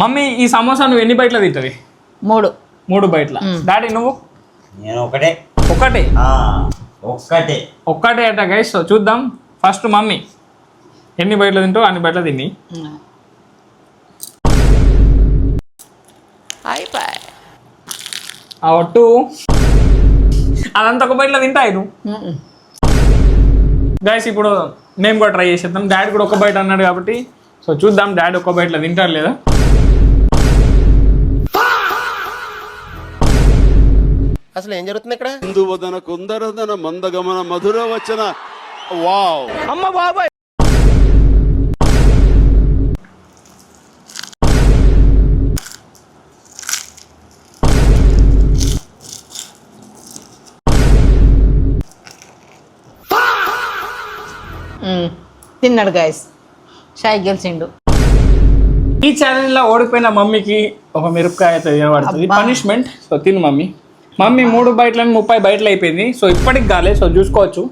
Mummy ఈ సమోసా నువ్వు ఎన్ని బయటలో తింటది? 3. 3 బయటల. డాడీ నువ్వు? నేను ఒకటే. ఒకటే ఒక్కటే అట గైస్. సో చూద్దాం. ఫస్ట్ మమ్మీ ఎన్ని బయటలు తింటావు అన్ని బయటలు తిని. ఒట్టు అదంతా ఒక బయటలో తింటాయి నువ్వు. గైస్ ఇప్పుడు మేము కూడా ట్రై చేసేద్దాం. డాడీ కూడా ఒక బయట అన్నాడు కాబట్టి సో చూద్దాం డాడీ ఒక బయటలో తింటారు లేదా. అసలు ఏం జరుగుతుంది ఇక్కడ? కుందువదన కుందరదన మందగమన మధుర వచన. వావ్ అమ్మ బాబాయ్. తిన్నాడు గైస్. షాయి గెలిచిండు. ఈ ఛాలెంజ్ లో ఓడిపోయిన మమ్మీకి ఒక మిరపకాయ అయితే పడుతుంది పనిష్మెంట్. సో తిను మమ్మీ. మమ్మీ 3 బయటలని 30 బయటలు అయిపోయింది. సో ఇప్పటికి కాలే. సో చూసుకోవచ్చు